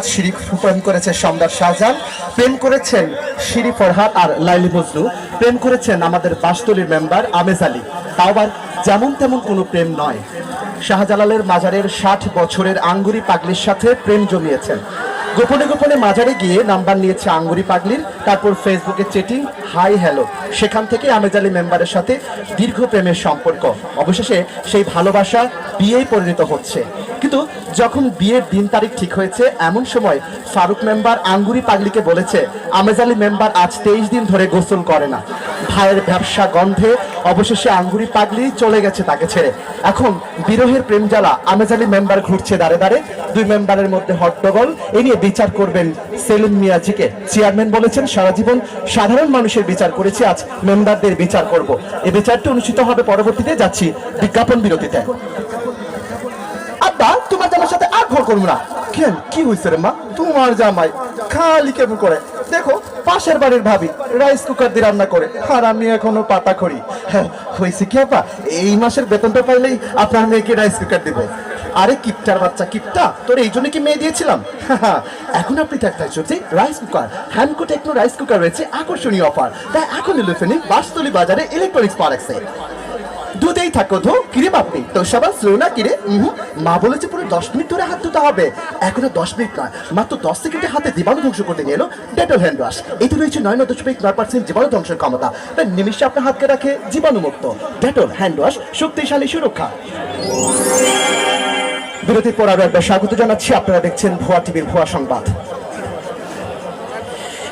সিঁড়ি রূপায়ণ করেছে সম্রাট শাহজাহান, প্রেম করেছেন শিরি ফরহাদ আর লাইলি মজনু, প্রেম করেছেন আমাদের বাসতলির মেম্বার আমেজ আলী। তাও আবার যেমন তেমন কোনো প্রেম নয়, শাহজালালের মাজারের 60 বছরের আঙ্গুরি পাগলির সাথে প্রেম জমিয়েছেন। গোপনে গোপনে মাজারে গিয়ে নাম্বার নিয়েছে আঙ্গুরি পাগলির, তারপর ফেসবুকে চেটিং, হাই হ্যালো, সেখান থেকে আমেজ আলী মেম্বারের সাথে দীর্ঘ প্রেমের সম্পর্ক। অবশেষে সেই ভালোবাসা বিয়েই পরিণত হচ্ছে। কিন্তু যখন বিয়ের দিন তারিখ ঠিক হয়েছে, এমন সময় ফারুক মেম্বার আঙ্গুরি পাগলিকে বলেছে আমেজ আলী মেম্বার আজ 23 দিন ধরে গোসল করে না। ভাইয়ের ব্যবসা গন্ধে অবশেষে আঙ্গুরি পাগলি চলে গেছে তাকে ছেড়ে। এখন বিরহের প্রেম জ্বালা আমেজ আলী মেম্বার ঘুরছে দাঁড়ে দাঁড়ে। দুই মেম্বারের মধ্যে হট্টগোল, এ নিয়ে বিচার করবেন সেলিম মিয়াজিকে। চেয়ারম্যান বলেছেন সারা জীবন সাধারণ মানুষের বিচার করেছি, আজ মেম্বারদের বিচার করব। এই বিচারটি অনুষ্ঠিত হবে পরবর্তীতে। যাচ্ছি বিজ্ঞাপন বিরতিতে। আব্বা, তোমার জামার সাথে আর ঘর করবো না। কেন, কি হয়েছে রে মা? তোমার জামাই খালি কেমন করে, দেখো পাশের বাড়ির ভাবি রাইস কুকার দিয়ে রান্না করে, আর আমি এখনো পাতা করি। হ্যাঁ, হয়েছে কি আপা, এই মাসের বেতনটা পাইলেই আপনার মেয়েকে রাইস কুকার দেবো। আরে কিপটার বাচ্চা, কিপটা, তোর এই জন্য কি মেয়ে দিয়েছিলাম? এখন আপনি দেখতে চলছে রাইস কুকার, হ্যান্ডকো টেকনো রাইস কুকার রয়েছে আকর্ষণীয় অফার। তাই এখন ইলেকট্রনিক বাসতলি বাজারে ইলেকট্রনিক্স পাওয়া যাচ্ছে। দুধেই থাকো তো কিরে বাপনি, তোর সবার স্লো না কিরে? মা বলেছে পুরো 10 মিনিট ধরে হাত ধুতে হবে। এখনো 10 মিনিট নয়, মাত্র 10 সেকেন্ডে হাতে জীবাণু ধ্বংস করতে নিয়ে এলো ডেটল হ্যান্ড ওয়াশ। এতে রয়েছে 9.9% জীবাণু ধ্বংসের ক্ষমতা, তাই নিমিষে আপনার হাতকে রাখে জীবাণুমুক্ত। ডেটল হ্যান্ড ওয়াশ, শক্তিশালী সুরক্ষা। বিরতির পর আরো একবার স্বাগত জানাচ্ছি। আপনারা দেখছেন ভুয়া টিভির ভুয়া সংবাদ।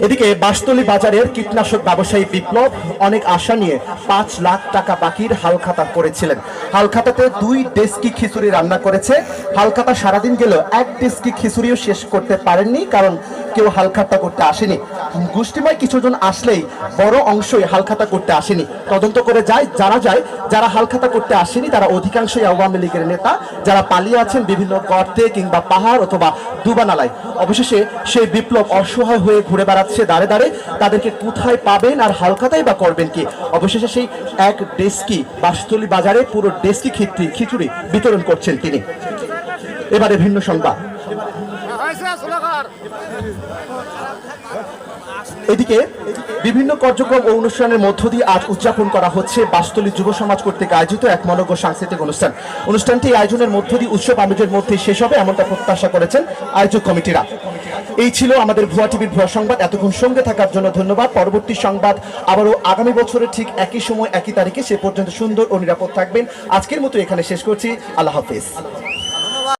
এদিকে বাসতলী বাজারের কীটনাশক ব্যবসায়ী বিপ্লব অনেক আশা নিয়ে 5 লাখ টাকা বাকির হালখাতা করেছিলেন। হালখাতাতে 2 ডেস্কি খিচুড়ি রান্না করেছে। হালখাতা সারাদিন গেল 1 ডেস্কি খিচুড়িও শেষ করতে পারেননি, কারণ কেউ হালখাতা করতে আসেনি। গোষ্ঠীময় কিছুজন আসলেই বড় অংশই হালখাতা করতে আসেনি। তদন্ত করে যারা হালখাতা করতে আসেনি তারা অধিকাংশই আওয়ামী লীগের নেতা, যারা পালিয়ে আছেন বিভিন্ন গর্তে কিংবা পাহাড় অথবা ডুবানালায়। অবশেষে সেই বিপ্লব অসহায় হয়ে ঘুরে বেড়াচ্ছে দাঁড়ে দাঁড়ে। তাদেরকে কোথায় পাবেন আর হালখাতাই বা করবেন কি? অবশেষে সেই 1 ডেস্কি বাসতলী বাজারে পুরো ডেস্কি খিচুড়ি বিতরণ করছেন তিনি। এবারে ভিন্ন সংবাদ। এদিকে বিভিন্ন কার্যক্রম ও অনুষ্ঠানের মধ্য দিয়ে আজ উদযাপন করা হচ্ছে বাসতলী যুব সমাজ কর্তৃক আয়োজিত এক মনোজ্ঞ সাংস্কৃতিক অনুষ্ঠান। অনুষ্ঠানটি আয়োজনের মধ্য দিয়ে উৎসব আমেজের মধ্যে শেষ হবে এমনটা প্রত্যাশা করেছেন আয়োজক কমিটিরা। এই ছিল আমাদের ভুয়া টিভির ভুয়া সংবাদ। এতক্ষণ সঙ্গে থাকার জন্য ধন্যবাদ। পরবর্তী সংবাদ আবারও আগামী বছরের ঠিক একই সময় একই তারিখে। সে পর্যন্ত সুন্দর ও নিরাপদ থাকবেন। আজকের মতো এখানে শেষ করছি। আল্লাহ হাফেজ।